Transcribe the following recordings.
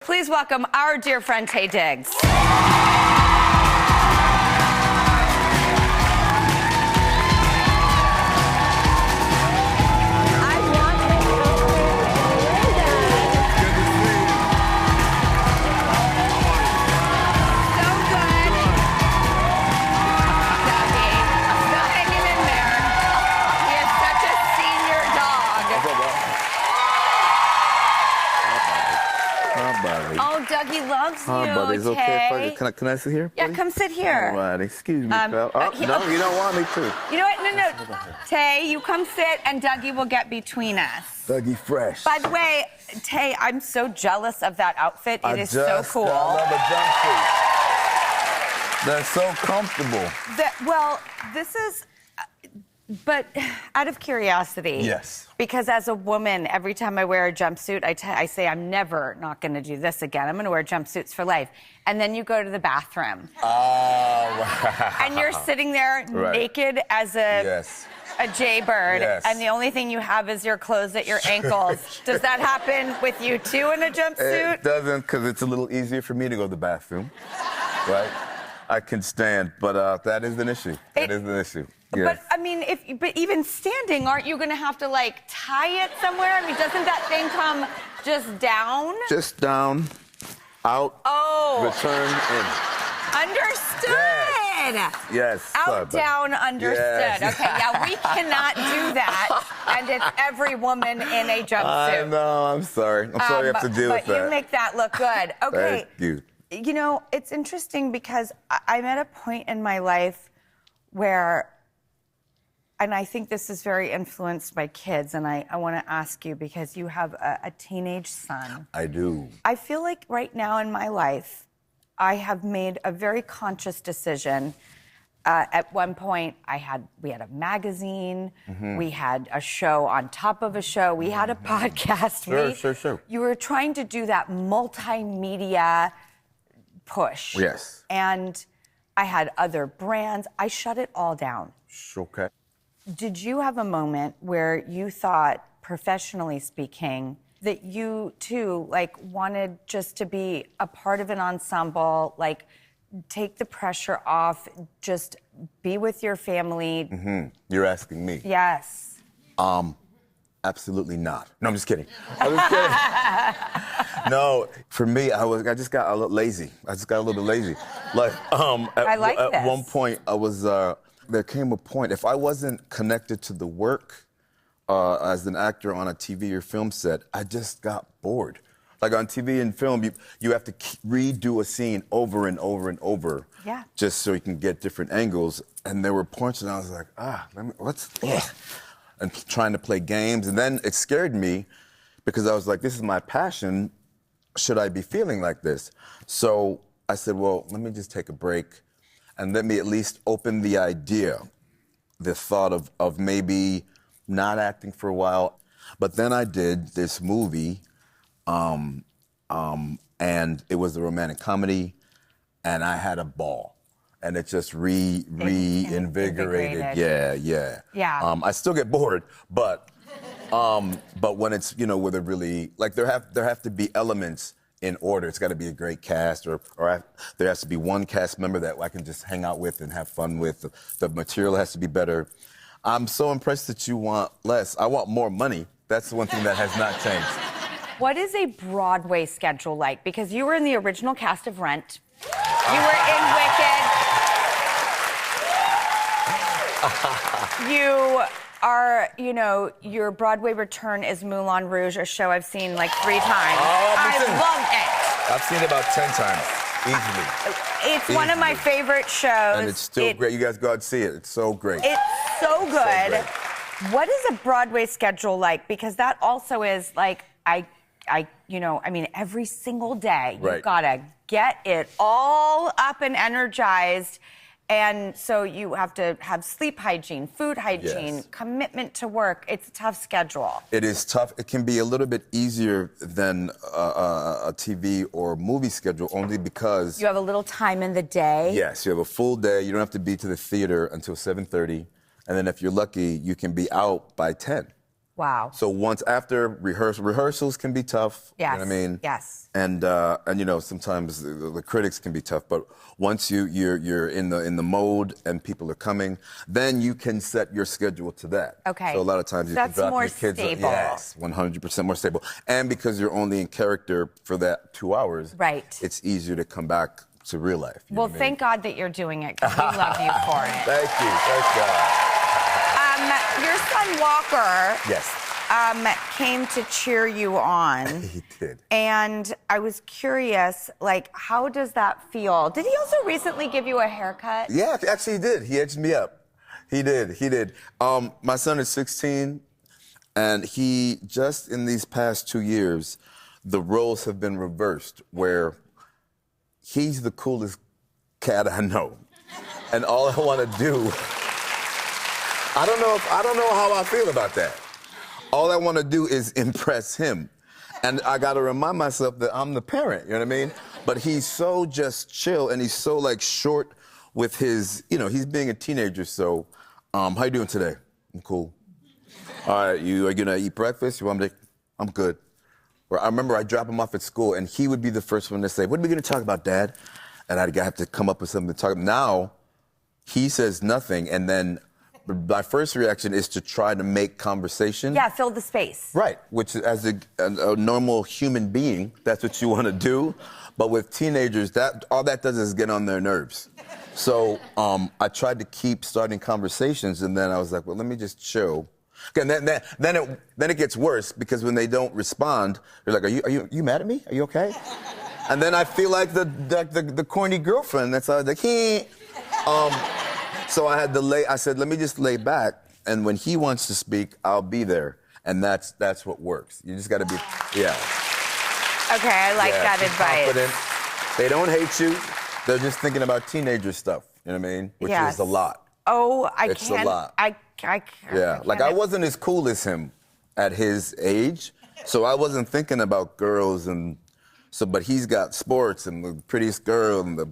Please welcome our dear friend Taye Diggs. Oh, Dougie loves you, buddy, is it okay if can I sit here, please? Yeah, come sit here. All right, excuse me, pal. Oh, no, you don't want me to. You know what? No. Taye, you come sit, and Dougie will get between us. Dougie fresh. By the way, Taye, I'm so jealous of that outfit. It is so cool. I love a jumpsuit. They're so comfortable. Well, this is... But out of curiosity, yes, because as a woman, every time I wear a jumpsuit, I say I'm never not going to do this again. I'm going to wear jumpsuits for life. And then you go to the bathroom. Oh, and you're sitting there naked as a jaybird, and the only thing you have is your clothes at your ankles. Does that happen with you too in a jumpsuit? It doesn't, because it's a little easier for me to go to the bathroom, right? I can stand, but that is an issue. That is an issue. Yes. But I mean, but even standing, aren't you going to have to like tie it somewhere? I mean, doesn't that thing come just down? Just down, out, return, in. Understood. Yes. Out, down, understood. Yes. Okay, yeah, we cannot do that, and it's every woman in a jumpsuit. I know. I'm sorry. I'm sorry you have to deal with that. But you make that look good. Okay. Thank you. You know, it's interesting because I'm at a point in my life where, and I think this is very influenced by kids, and I want to ask you because you have a teenage son. I do. I feel like right now in my life, I have made a very conscious decision. At one point, we had a magazine, we had a show on top of a show, we had a podcast. Sure. You were trying to do that multimedia push. Yes. And I had other brands. I shut it all down. Okay. Did you have a moment where you thought, professionally speaking, that you too, like, wanted just to be a part of an ensemble, like, take the pressure off, just be with your family? You're asking me? Yes. Absolutely not. No, I'm just kidding. No, for me, I just got a little lazy. Like, at one point, I was, there came a point, if I wasn't connected to the work as an actor on a TV or film set, I just got bored. Like on TV and film, you have to redo a scene over and over and over. Yeah. Just so you can get different angles. And there were points and I was like, and trying to play games. And then it scared me because I was like, this is my passion. Should I be feeling like this? So I said, well, let me just take a break and let me at least open the idea, the thought of maybe not acting for a while. But then I did this movie, and it was a romantic comedy, and I had a ball. And it just reinvigorated. Yeah. I still get bored, but when it's, with a really, like there have to be elements in order. It's got to be a great cast, or there has to be one cast member that I can just hang out with and have fun with. The material has to be better. I'm so impressed that you want less. I want more money. That's the one thing that has not changed. What is a Broadway schedule like? Because you were in the original cast of Rent. You were in Wicked. You are, your Broadway return is Moulin Rouge, a show I've seen like 3 times. I love it. I've seen it about 10 times, easily. It's one of my favorite shows. And it's still great. You guys go out and see it. It's so great. It's so good. What is a Broadway schedule like? Because that also is like, every single day, you've got to get it all up and energized. And so you have to have sleep hygiene, food hygiene, commitment to work. It's a tough schedule. It is tough. It can be a little bit easier than a TV or movie schedule only because... You have a little time in the day. Yes, you have a full day. You don't have to be to the theater until 7:30. And then if you're lucky, you can be out by 10. Wow. So once after rehearsals can be tough. Yes. You know what I mean? Yes. And you know, sometimes the critics can be tough, but once you're in the mode and people are coming, then you can set your schedule to that. Okay. So a lot of times you That's can drop more your kids. stable. Yes, 100% more stable. And because you're only in character for that 2 hours, right, it's easier to come back to real life. Well, thank God that you're doing it, because we love you for it. Thank you. Thank God. Your son Walker. Yes. Came to cheer you on. He did. And I was curious, like, how does that feel? Did he also recently give you a haircut? Yeah, actually he did. He edged me up. He did. My son is 16, and he just in these past 2 years, the roles have been reversed, where he's the coolest cat I know. And all I want to do, I don't know how I feel about that. All I want to do is impress him. And I got to remind myself that I'm the parent, you know what I mean? But he's so just chill, and he's so like short with his, you know, he's being a teenager. So, how you doing today? I'm cool. All right, are you gonna eat breakfast? You want me to? I'm good. Or I remember I drop him off at school, and he would be the first one to say, "What are we gonna talk about, Dad?" And I'd have to come up with something to talk about. Now, he says nothing, and then my first reaction is to try to make conversation. Yeah, fill the space. Right, which as a normal human being, that's what you want to do. But with teenagers, all that does is get on their nerves. So I tried to keep starting conversations, and then I was like, well, let me just chill. Okay, and then it gets worse, because when they don't respond, they're like, are you mad at me? Are you okay? And then I feel like the corny girlfriend. That's how I was like, So I said, let me just lay back, and when he wants to speak, I'll be there. And that's what works. You just got to be, yeah. Okay, I like that advice. Confident. They don't hate you. They're just thinking about teenager stuff, you know what I mean? Which is a lot. Oh, It's a lot. I Yeah, like I wasn't as cool as him at his age, so I wasn't thinking about girls, and so, but he's got sports and the prettiest girl and the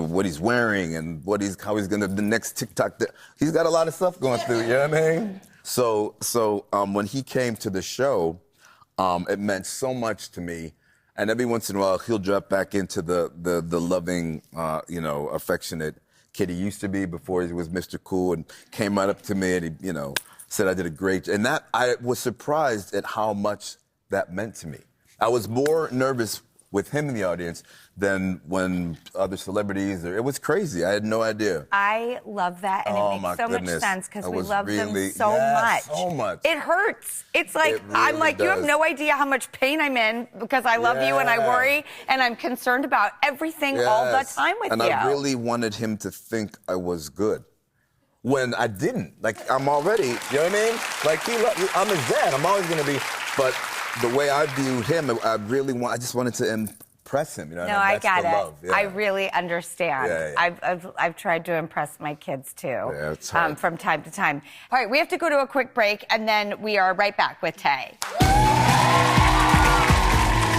what he's wearing and how he's gonna the next TikTok. He's got a lot of stuff going through. You know what I mean? So when he came to the show, it meant so much to me. And every once in a while, he'll drop back into the loving, affectionate kid he used to be before he was Mr. Cool, and came right up to me and he, said I did a great job. And that I was surprised at how much that meant to me. I was more nervous with him in the audience than when other celebrities. It was crazy. I had no idea. I love that, and it makes so much sense, because we love them so much. So much. It hurts. It's like, I'm like, you have no idea how much pain I'm in, because I love you and I worry and I'm concerned about everything all the time with you. And I really wanted him to think I was good, when I didn't. Like, I'm already, you know what I mean? Like, I'm his dad. I'm always going to be, but the way I viewed him, I just wanted to impress him. You know, no, I get it. Love. Yeah. I really understand. Yeah. I've tried to impress my kids too. Yeah, it's hard. From time to time. All right, we have to go to a quick break, and then we are right back with Taye.